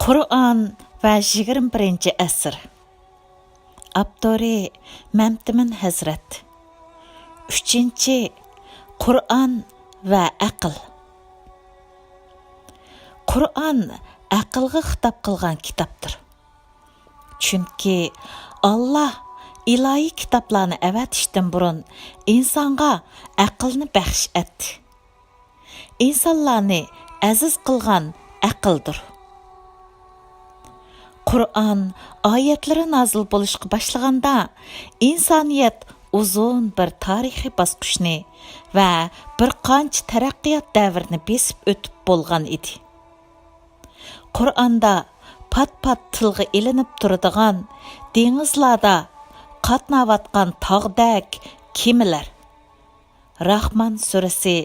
Qur'on va 21-asr. Abdori Mamtimin Hazrat. 3. Qur'on va aql. Qur'on aqlga xitob qilgan kitobdir. Chunki Allah ilohiy kitoblarni avatishdan burun insonga aqlni baxsh etdi. İnsanlarni aziz qilgan aqldir. Qur'on oyatlari nozil bo'lishga boshlaganda insoniyat uzun bir tarixiy bosqichni va bir qancha taraqqiyot davrini besib o'tib bo'lgan edi. Qur'onda pat-pat tilga ilinib turadigan dengizlarda qatnayotgan tog'dak kemilar. Rahman surasi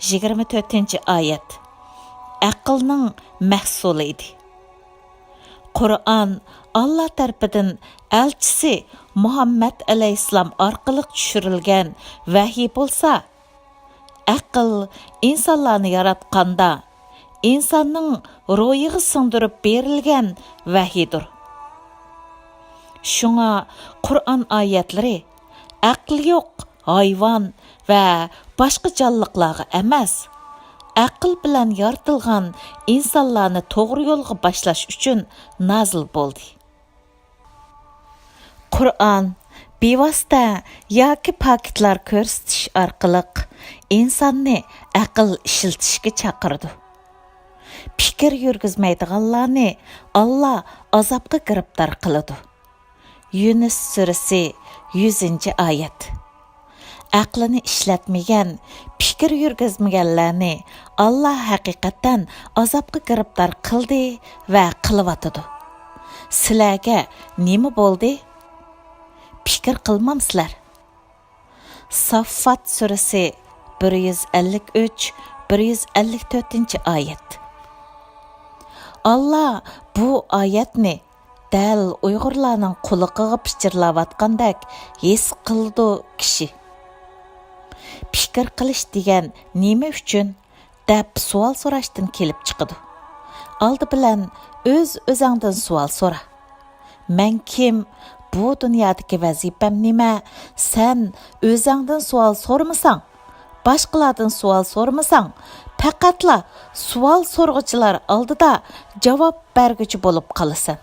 24-oyat. Aqlning mahsuli edi. Qur'on Allah tarafidan elchisi Muhammad alayhissalom orqali tushirilgan vahiy bo'lsa, aql insonlarni yaratganda insonning ro'yiga singdirib berilgan vahiydir. Shunga Qur'on oyatlari aql yo'q hayvon va boshqa jonliqlarga emas, aql bilan yaratilgan insonlarni to'g'ri yo'lga boshlash uchun nozil bo'ldi. Qur'on bevosita yoki paketlar ko'rsatish orqali insonni aql ishlatishga chaqirdi. Fikr yurgizmaydiganlarni Allah azobga giribdor qiladi. Yunus surasi 100-oyat. Aqlini ishlatmagan, fikr yurgizmaganlarni Allah haqiqatan azobga giribdor qildi va qilyotidi. Sizlarga nima bo'ldi? Fikr qilmamsizlar. Saffat surasi 153-154-oyat. Allah bu oyatni dal Uyg'urlarning quliqiga pichirlayotgandek his qildi kishi. Fikr qilish degan nima uchun deb savol so'rashdan kelib chiqadi. Oldi bilan o'z-o'zingdan savol so'ra. Men kim? Bu dunyodagi vazifam nima? Sen o'zingdan savol so'rmasang, boshqalardan savol so'rmasang, faqatla savol so'rg'uchilar oldida javob berguchi bo'lib qolasan.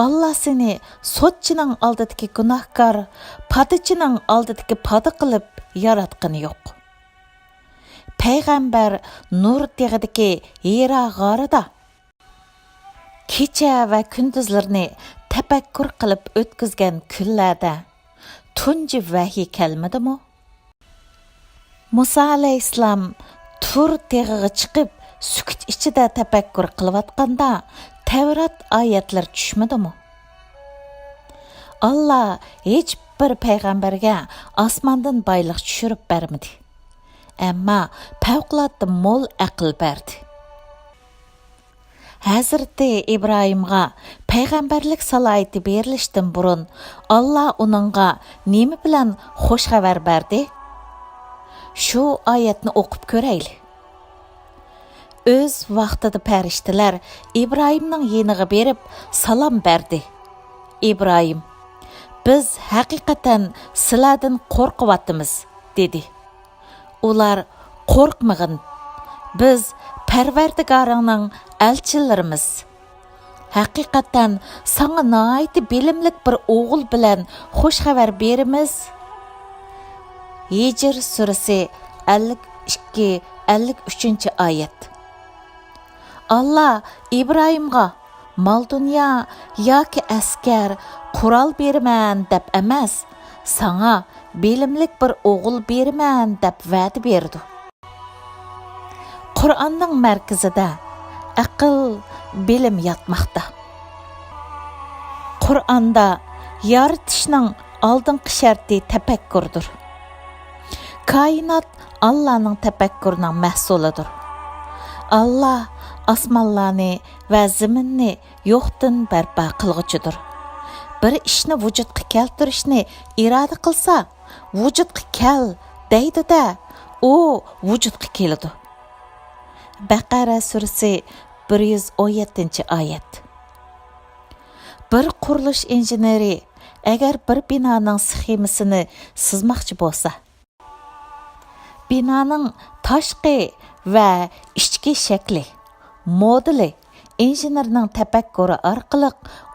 Allah seni sotchining oldidagi gunohkor, padichining oldidagi padi qilib yaratgani yo'q. Payg'ambar Nur deg'idagi Hira g'orida kecha va kunduzlarni tafakkur qilib o'tkazgan kunlarda tunji vahiy kelmadimi? Musa alayhissalom Tur teg'iga chiqib sukut ichida tafakkur qilayotganda Tevrat oyatlar tushmadimi? Allah hech bir payg'ambarga osmondan boylik tushirib bermadi. Ammo favqulodda mo'l aql berdi. Hazrati İbrahimga payg'ambarlik salohiyati berilishdan burun Allah uningga nima bilan xush xabar berdi? Shu oyatni o'qib ko'raylik. Öz vaqtida farishtalar İbrahimning yeniga berib salom berdi. İbrahim, biz haqiqatan sizlardan qo'rqyapmiz, dedi. Ular, qo'rqmag'in. Biz Parvardigoringning elchilarimiz. Haqiqatan sana nihoyat bilimlik bir o'g'il bilan xush xabar beramiz. Hijr surasi 52-53-oyat. Allah İbrahimga mal dünya yoki askar qurol beraman deb emas, sana bilimlik bir o'g'il beraman deb va'da berdi. Qur'onning markazida aql, bilim yotmoqda. Qur'onda yaratishning oldingi sharti tafakkurdir. Koinot Allahning tafakkurining mahsulidir. Allah osmonlarni va zaminni yo'qdan barpo qilg'uchidir. Bir ishni vujudga keltirishni iroda qilsa, vujudga kel deydi-da, u vujudga keladi. Baqara surasi 117 oyat. Bir qurilish injeneri agar bir binoning sxemasini sızmoqchi bo'lsa, binoning tashqi va ichki shakli, modeli injenerning tafakkuri orqali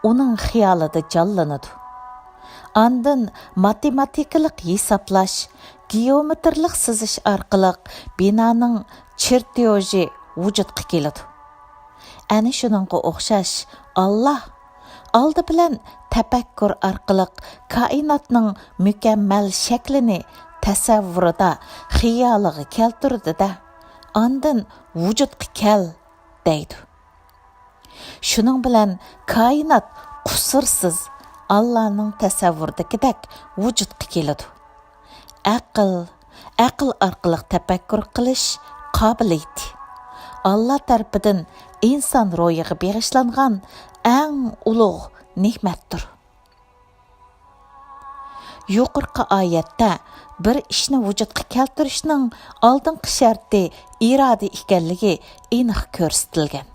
uning xiyolida jonlanadi. Andın matematikalik hisoblash, geometrlik sizish orqali binoning chertyoji vujudga keladi. Ana shuningga o'xshash Allah oldi bilan tafakkur orqali koinotning mukammal shaklini tasavvurida xiyoliga keltirdi-da, andin vujudga kel deydi. Shuning bilan koinot qusursiz Allah'ның tasavvurdagidek vujudga keladi. Aql orqali tafakkur qilish qobiliyati Allah tarafidan inson ro'yiga bag'ishlangan eng ulug' ne'matdir. Yuqorqi oyatda bir ishni vujudga keltirishning oldingi sharti iroda ekanligi aniq ko'rsatilgan.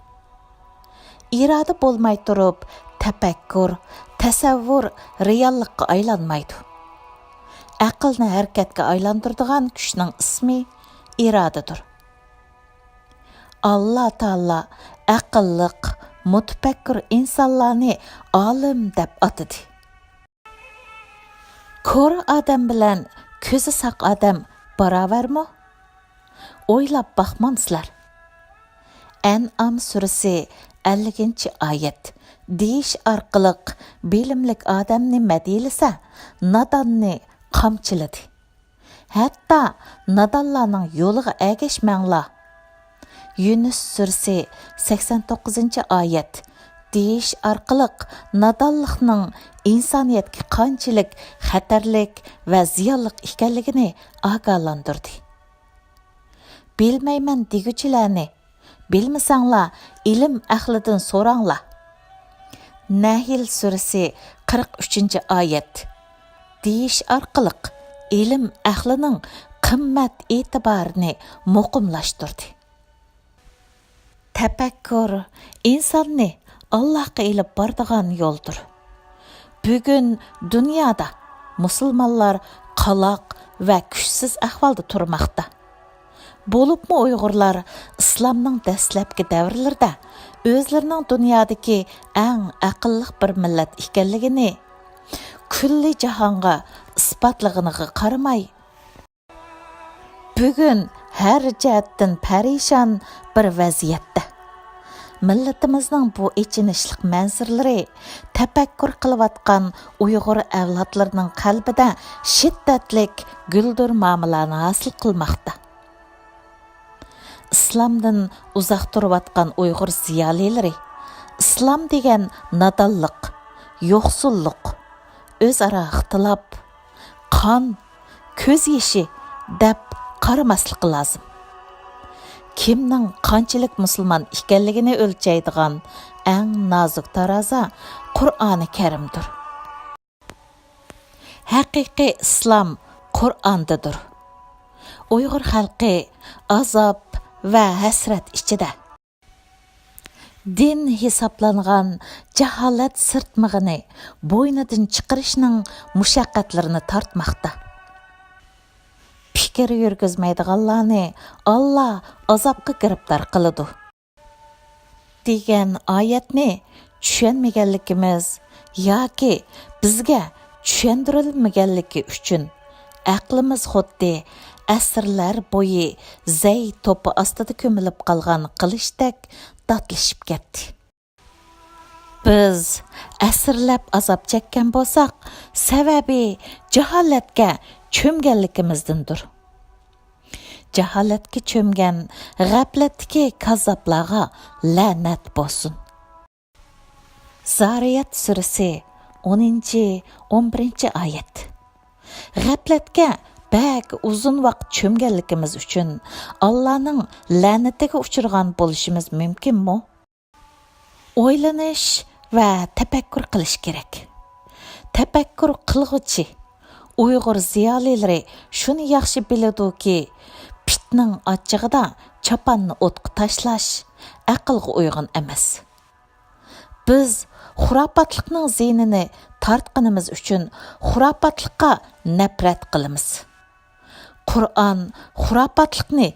Iroda bo'lmay turib, tafakkur, tasavvur reallikqa aylanmaydi. Aqlni harakatga aylantiradigan kuchning ismi irodadir. Allah Taala aqlliq, mutafakkur insonlarni olim deb atadi. Ko'r odam bilan ko'zi saq odam barobarmi? O'ylab baxmansizlar. An'am surasi 50-oyat deyish orqali bilimlik odamni madilasa, nadonni qamchiladi. Hatto nadonlarning yo'liga ergashmanglar. Yunus surasi 89-oyat deyish orqali nadonlikning insoniyatga qanchalik xatarlik va ziyonli ekanligini ogohlantirdi. Bilmayman deguchilarni, bilmasanglar ilm ahlidan so'ranglar. Nahl surasi 43-oyat deyish orqali ilm ahlining qimmat e'tiborini muqimlashtirdi. Tafakkur insonni Allohga ilib boradigan yo'ldir. Bugun dunyoda musulmonlar qaloq va kuchsiz ahvolda turmoqda. Bo'libmi Uyg'urlar islomning dastlabki davrlarida o'zlarining dunyodagi eng aqlli bir millat ekanligini kulli jahonga isbotlaganiga qaramay, bugun har jihatdan parishon bir vaziyatda. Millatimizning bu ichinishlik manzaralari tafakkur qilayotgan Uyg'ur avlodlarining qalbida shiddatlik guldur ma'nolarni hosil qilmoqda. İslamdan uzoq turayotgan Uyg'ur ziyolilari islom degan nadonlik, yo'qsullik, o'zaro ixtilof, qon, ko'z yeshi deb qaramaslik lozim. Kimning qanchalik musulmon ekanligini o'lchaydigan eng nozik taroza Qur'oni Karimdir. Haqiqiy islom Qur'ondadir. Uyg'ur xalqi azob va hasrat ichida. Din hisoblangan jaholat sirtmig'ini bo'ynidan chiqarishning mushaqqatlarini tortmoqda. Fikr yurgizmaydiganlarni Allah azobga giribdor qiladi. degan oyatni tushunmaganligimiz yoki bizga tushuntirilmaganligi uchun aqlimiz xuddi asrlar bo'yi zay to'pi ostida ko'milib qolgan qilishdek dodlashib ketdi. Biz asrlab azob chekkan bo'lsak, sababi jaholatga cho'mganligimizdandir. Jaholatga cho'mgan g'aflatdagi kazzoblarga la'nat bo'lsin. Zariyat surasi 10-11 oyat. G'aflatga bak uzun vaqt cho'mganligimiz uchun Allohning la'natiga uchirgan bo'lishimiz mumkinmi? O'ylanish va tafakkur qilish kerak. Tafakkur qilg'uchi Uyg'ur ziyolilari shuni yaxshi biladiki, itning achchig'ida chapanni o'tqa tashlash aqlga uyg'un emas. Biz xurofotlikning zinini tartqinimiz uchun xurofotlikqa nafrat qilamiz. Qur'on xurofotlikni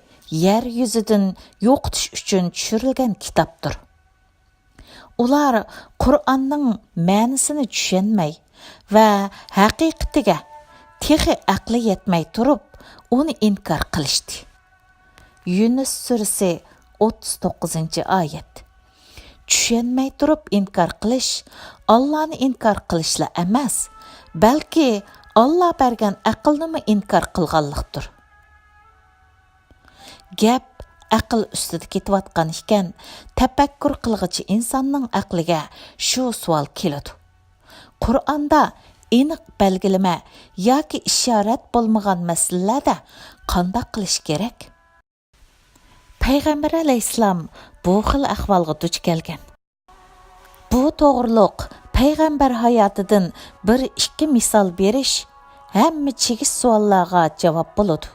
yer yuzidan yo'qotish uchun tushirilgan kitobdir. Ular Qur'onning ma'nosini tushunmay va haqiqatiga texi aqli yetmay turib, uni inkor qilishdi. Yunus surasi 39-oyat. Tushunmay turib inkor qilish Allohni inkor qilishla emas, balki Alloh bergan aqlni inkor qilganlikdir. Gap aql ustida ketayotgan ekan, tafakkur qilg'ichi insonning aqliga shu savol keladi. Qur'onda aniq belgilama yoki ishorat bo'lmagan masalalarda qanday qilish kerak? Payg'ambar alayhissalom bu xil ahvolga duch kelgan. Bu to'g'riliq payg'ambar hayotidan bir ikki misol berish hamma chigis savollarga javob bo'ladi.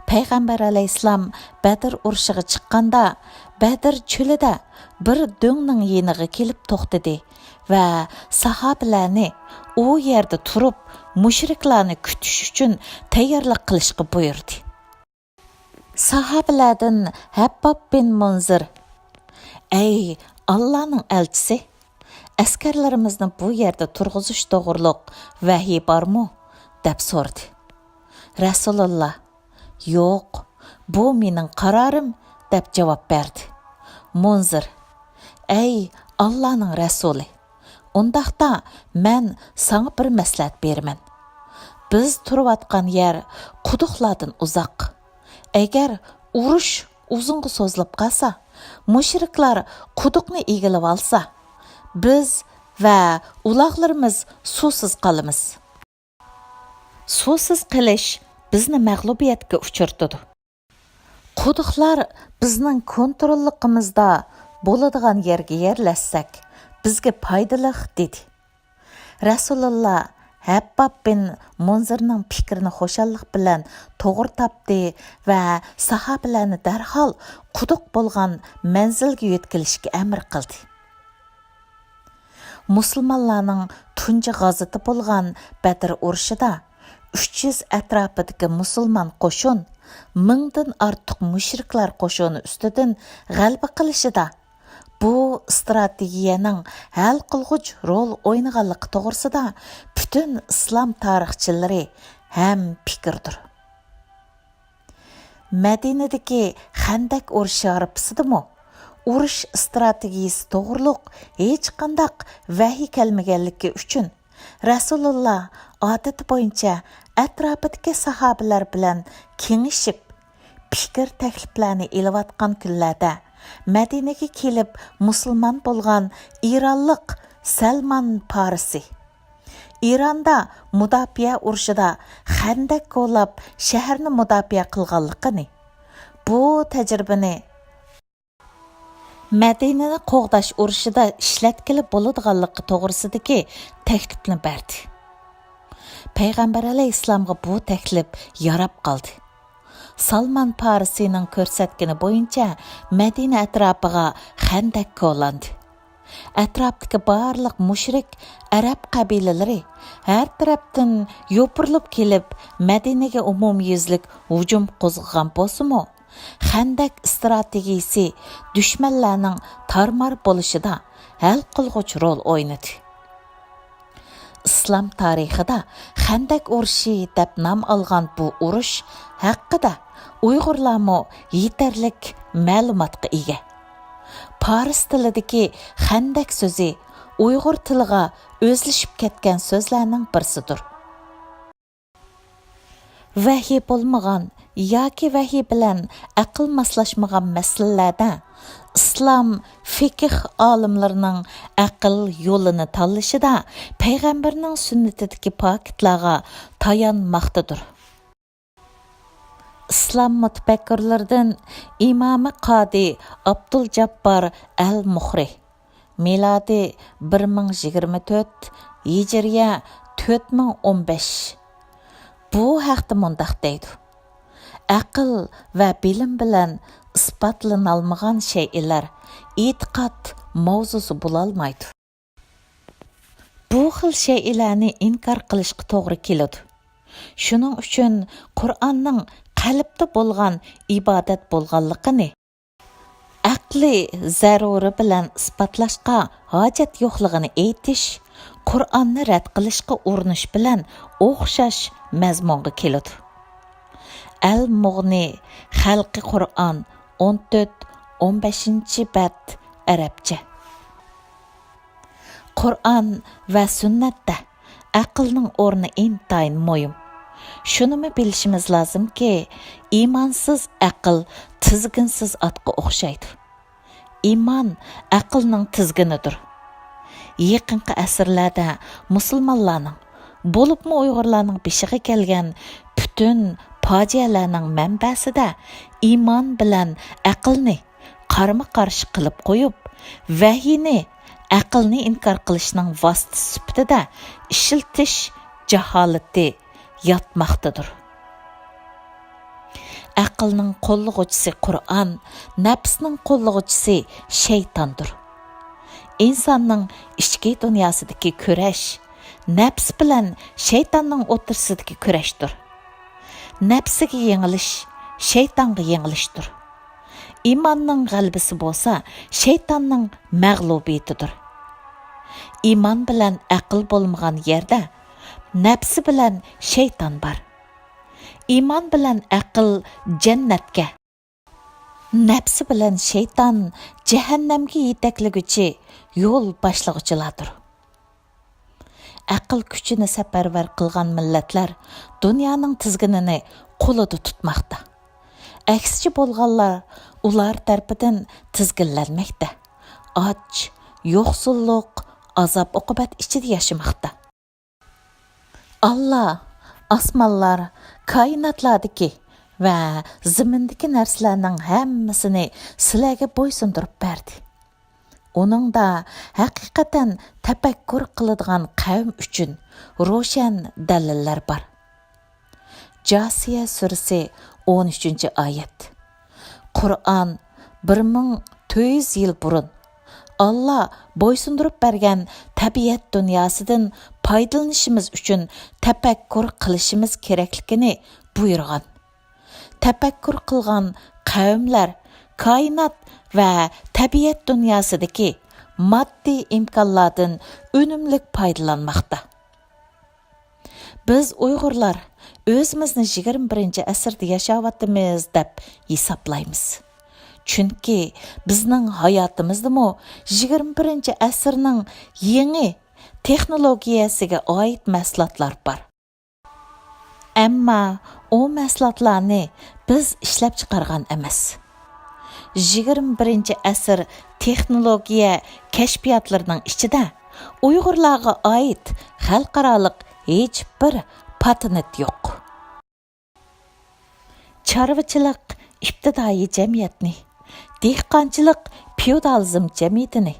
Payg'ambar alayhissalom Badr urushiga chiqqanda Badr cho'lida bir do'ngning yeniga kelib to'xtadi va sahobalarni u yerda turib mushriklarni kutish uchun tayyorlik qilishga buyurdi. Sahobalardan Habbob bin Munzir: "Ey Allohning elchisi, askarlarimizni bu yerda turg'izish to'g'riliq vahiy bormi?" deb so'radi. Rasululloh: "Yo'q, bu mening qarorim" deb javob berdi. Munzir: "Ey Allohning rasuli, undaqda men sana bir maslahat beraman. Biz turayotgan yer quduqlardan uzoq. Agar urush uzunga so'zilib qolsa, mushriklar quduqni egilib olsa, biz va uloqlarimiz suvsiz qolamiz. Suvsiz qilish bizni mag'lubiyatga uchirtadi. Quduqlar bizning kontrolligimizda bo'ladigan yerga yerlashsak, bizga foydali dedi. Rasululloh Habbob bin Munzirning fikrini xo'shallik bilan to'g'ri topdi va sahobalarni darhol quduq bo'lgan manzilga yetkazishga amr qildi. Musulmonlarning tunji g'azoti bo'lgan Badr urushida 300 atrofidagi musulmon qo'shin 1000 dan ortiq mushriklar qo'shini ustidan g'alaba qilishida bu strategiyaning hal qilg'uch rol o'ynaganligi to'g'risida butun islom tarixchilari ham fikrdir. Madinadagi Xandak urushi arafasida urush strategiyasi to'g'riliq hech qanday vahiy kelmaganligi uchun Rasululloh odati bo'yicha atrofidagi sahobalar bilan kengashib, fikr takliflarni elayotgan kunlarda Madinaga kelib musulmon bo'lgan Ironlik Salman Farisi Ironda mudofaa urushida Xandak qo'llab shaharni mudofaa qilganligini, bu tajribani Madinani qo'g'dash urushida ishlatkili bo'ladiganligi to'g'risidagi taklifni berdi. Payg'ambar alayhissalomga bu taklif yarab qoldi. Salman Farisining ko'rsatgani bo'yicha Madina atrofiga Xandak qo'llandi. Atrofdagi barliq mushrik arab qabilalari har tarafdan yopirilib kelib Madinaga umumyuzlik hujum qo'zg'agan bo'lsa-mu, Xandak strategiyasi dushmanlarning tarmar bo'lishida hal qilg'uch rol o'ynadi. Islom tarixida Xandak urushi deb nom olgan bu urush haqida Uyg'urlarmi yetarlik ma'lumotga ega. Fors tilidagi Xandak so'zi Uyg'ur tiliga o'zlashib ketgan so'zlarning birisidir. Vahiy bo'lmagan yoki vahiy bilan aql moslashmagan masalalarda islom fiqh olimlarining aql yo'lini tanlashida payg'ambarning sunnatidagi pokitlarga tayanmoqdadir. Islom mutafakkirlaridan imomi Qodi Abdul Jabbor al-Muhri milodi 1024, hijriya 4015 bu haqda mundaq deydi. aql va bilim bilan isbotlanolmagan şeylar e'tiqod mavzusi bo'lolmaydi. Bu xil şeylarni inkor qilishga to'g'ri keladi. Shuning uchun Qur'onning qalbda bo'lgan ibodat bo'lganligini aqli zaruri bilan isbotlashga hojat yo'qligini aytish Qur'onni rad qilishga urinish bilan o'xshash mazmunga keladi. Al-Mughni Xalqi Qur'on 14-15 bab arabcha. Qur'on va sunnatda aqlning o'rni intayin muhim. Shunimi bilishimiz lozimki, imonsiz aql tizginsiz otga o'xshaydi. Iman aqlning tizginidir. Yaqinqi asrlarda musulmonlarning, bo'libmi Uyg'urlarning beshiga kelgan butun fojialarning manbasida iman bilan aqlni qarama-qarshi qilib qo'yib, vahiyni aqlni inkor qilishning vositasi sifatida ishiltish jaholati yotmoqdadir. Aqlning qo'llag'uvchisi Qur'on, nafsning qo'llag'uvchisi shaytondir. İnsanның ichki dunyosidagi kurash nafs bilan shaytonning o'rtasidagi kurashdir. Nafsiga yengilish shaytonga yengilishdir. İmanның g'albisi bo'lsa, shaytonning mag'lubiyatidir. İman bilan aql bo'lmagan yerda nafsi bilan shayton bor. İman bilan aql jannatga, nafsi bilan shayton jahannamga yetaklaguvchi yo'l boshlag'uchilardir. Aql kuchini safarbar qilgan millatlar dunyoning tizginini qo'lida tutmoqda. Aksicha bo'lganlar ular tarafidan tizginlanmoqda. Och, yo'qsullik, azob-uqubat ichida yashamoqda. Allah osmonlar, koinotlardagi va zimindagi narsalarning hammasini sizlarga bo'ysundirib berdi. Uningda haqiqatan tafakkur qiladigan qavm uchun ro'shan dalillar bor. Jasiya surasi 13-oyat. Qur'on 1400 yil burun Allah bo'ysundirib bergan tabiat dunyosidan foydalanishimiz uchun tafakkur qilishimiz kerakligini buyurgan. Tafakkur qilgan qavmlar koinot va tabiat dunyosidagi moddiy imkonlardan unumlik foydalanmoqda. Biz Uyg'urlar o'zimizni 21-asrda yashayapmiz deb hisoblaymiz. Chunki bizning hayotimizdami 21-asrning yangi texnologiyasiga oid mahsulotlar bor. Ammo o mahsulotlarni biz ishlab chiqargan emas. 21-asr texnologiya kashfiyotlarining ichida Uyg'urlarga oid xalqaroliq hech bir patent yo'q. Chorvachilik ibtidoiy jamiyatni, dehqonchilik feodalizm jamiyatini,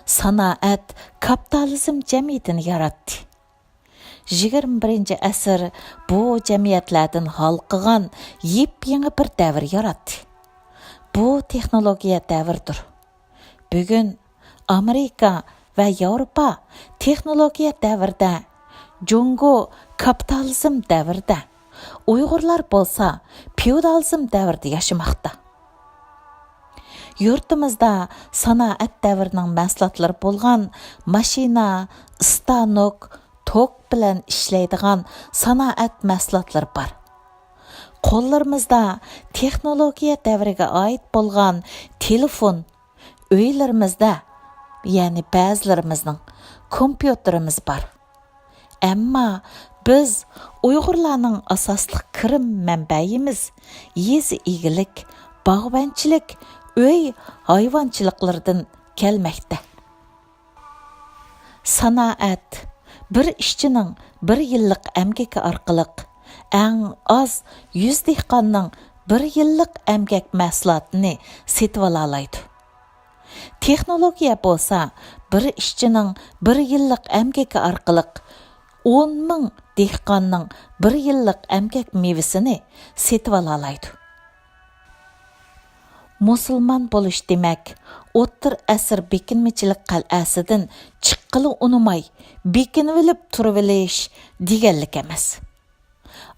sanoat kapitalizm jamiyatini yaratdi. 21-asr bu jamiyatlardan halqıgan yep-yangi bir davr yaratdi. Bu texnologiya davridir. Bugun Amerika va Yevropa texnologiya davrida, Jungo kapitalizm davrida, Uyg'urlar bo'lsa feodalizm davrida yashamoqda. Yurtimizda sanoat davrining mahsulotlari bo'lgan mashina, stanok, tok bilan ishlaydigan sanoat mahsulotlari bor. Qo'llarimizda texnologiya davriga oid bo'lgan telefon, uylarimizda, ya'ni ba'zilarimizning kompyuterimiz bor. Ammo biz Uyg'urlarning asosli kirim manbayimiz yezi egilik, bog'bonchilik, uy hayvonchiliklaridan kelmoqda. Sanoat bir ishchining 1 yillik emgaki orqali eng az 100 dehqonning 1 yillik emgak mahsulotini setib olaydi. Texnologiya bo'lsa bir ishchining 1 yillik emgaki orqali 10 ming dehqonning bir yillik emgak mevasini setib olaydi. Musulmon bo'lish demak, o'ttir asr bekinmachilik qal'asidan chiqqili unumay, bekinib olib turib olish deganlik emas.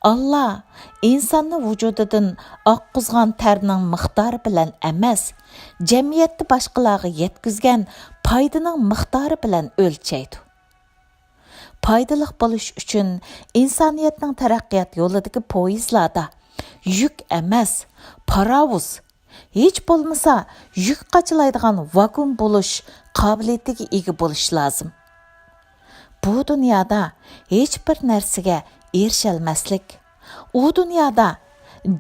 Allah insonni vujudidan oqqizgan tarning miqdori bilan emas, jamiyatda boshqalarga yetkazgan foydaning miqdori bilan o'lchaydi. Foydali bo'lish uchun insoniyatning taraqqiyot yo'lidagi poyezdlarda yuk emas, paravuz, hech bo'lmasa yuk qachilaydigan vagon bo'lish qobiliyatiga ega bo'lish lozim. Bu dunyoda hech bir narsaga erisholmaslik, u dunyoda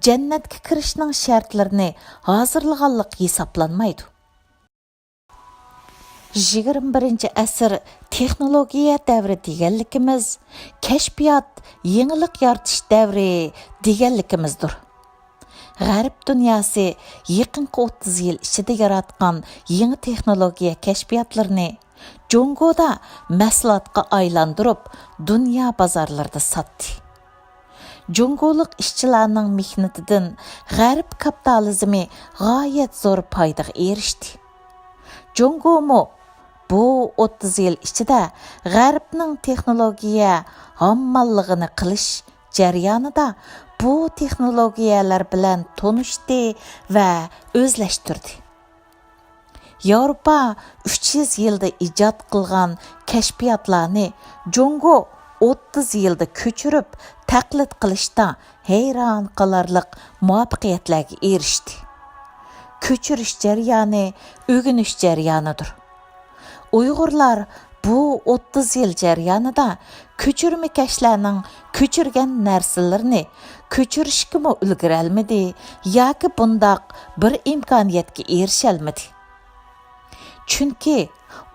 jannatga kirishning shartlarini hozirlaganlik hisoblanmaydi. 21 asr texnologiya davri deganligimiz, kashfiyot, yangilik yaratish davri deganligimizdir. G'arb dunyosi yaqinqi 30 yil ichida yaratgan yangi texnologiya kashfiyotlarini Jongoda mahsulotga aylantirib, dunyo bozorlarida sotdi. Jongolik ishchilarning mehnatidan g'arb kapitalizmi g'oyat zo'r foydaga erishdi. Jongomo bu 30 yil ichida g'arbning texnologiya hammalligini qilish jarayonida bu texnologiyalar bilan tanishdi va o'zlashtirdi. Yevropa 300 yilda ijod qilgan kashfiyotlarni Jongo 30 yilda ko'chirib, taqlid qilishda hayron qolarliq muvaffaqiyatlarga erishdi. Ko'chirish jarayoni o'rganish jarayonidir. Uyg'urlar bu 30 yil jarayonida ko'chirmakashlarning ko'chirgan narsalarini ko'chirishga ulgurolmadi yoki bundoq bir imkoniyatga erisholmadi. Chunki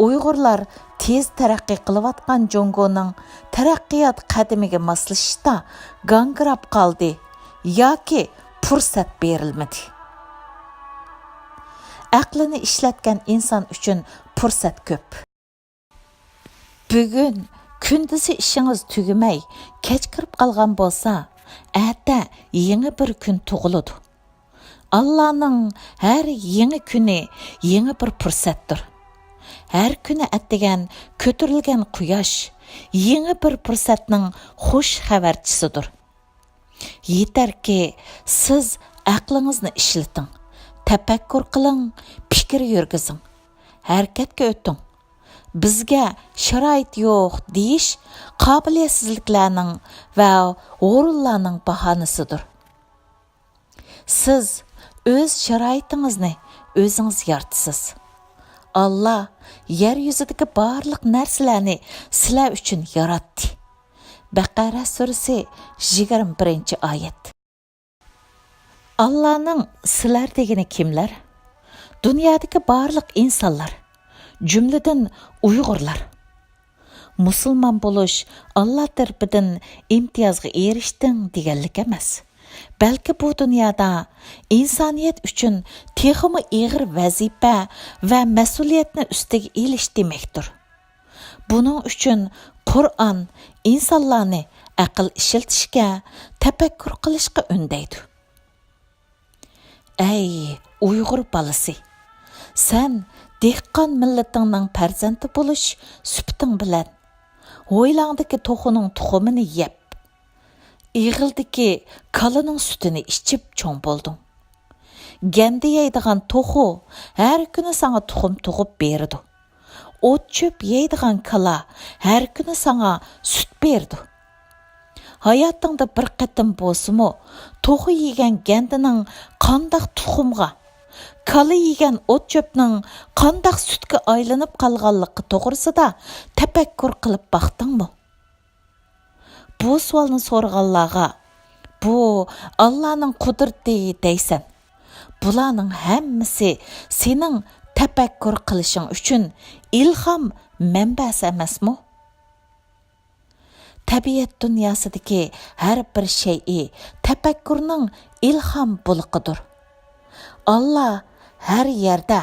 Uyg'urlar tez taraqqiy qilayotgan Jongoning taraqqiyot qadamiga moslashishda gangrab qoldi yoki fursat berilmadi. Aqlini ishlatgan inson uchun fursat ko'p. Bugun kunduzi ishingiz tugimay, kech kirib qolgan bo'lsa, erta yangi bir kun tug'iladi. Allahning har yangi kuni yangi bir fursatdir. Har kuni atdigan ko'tarilgan quyosh yangi bir fursatning xush xabarchisidir. Yetarki siz aqlingizni ishlating, tafakkur qiling, fikr yurgizing, harakatga o'ting. Bizga sharoit yo'q deyish qobiliyatsizliklarning va o'rinlarning bahonasidir. Siz o'z sharoitingizni o'zingiz yaratasiz. Allah yer yuzidagi barliq narsalarni sizlar uchun yaratdi. Baqara surasi 21-oyat. Allahning sizlar degani kimlar? Dunyodagi barliq insonlar, jumladan Uyg'urlar. Musulmon bo'lish Allah tarafidan imtiyozga erishding deganlik emas. Balki bu dunyoda insoniyat uchun texmi og'ir vazifa va mas'uliyatni ustiga olish demakdir. Buning uchun Qur'on insonlarni aql ishlatishga, tafakkur qilishga undaydi. Ey Uyg'ur bolasi, sen dehqon millatingning farzandi bo'lish supating bilan o'ylangdagi to'xining tuxumini yeb, ig'ildiki kalaning sutini ichib cho'ng bo'lding. Ganda yeydigan to'xu har kuni sana tuxum tug'ib berdi. O't cho'p yeydigan kala har kuni sana sut berdi. Hayotingda bir qatim bo'lsa-mu, to'xu yegan gandaning qandoq tuxumga, kala yegan o't cho'pning qandoq sutga aylanib qolganligi to'g'risida tafakkur qilib baqdingmi? Bu savolni so'raganlarga bu Allohning qudrati deysan. Bularning hammasi sening tafakkur qilishing uchun ilhom manbasi emasmi? Tabiat dunyosidagi har bir shay'i tafakkurning ilhom bulqidir. Allah har yerda,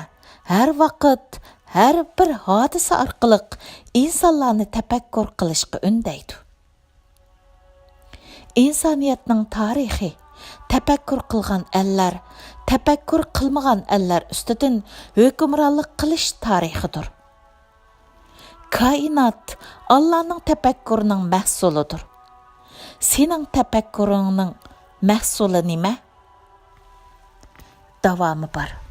har vaqt, har bir hodisa orqali insonlarni tafakkur qilishga undaydi. insoniyatning tarixi, tafakkur qilgan əllər, tafakkur qilmagan əllər ustidan hukmronlik qilish tarixidir. Kainat Allahның tafakkurining mahsulidir. Sening tafakkurining mahsuli nima? Davomi bor.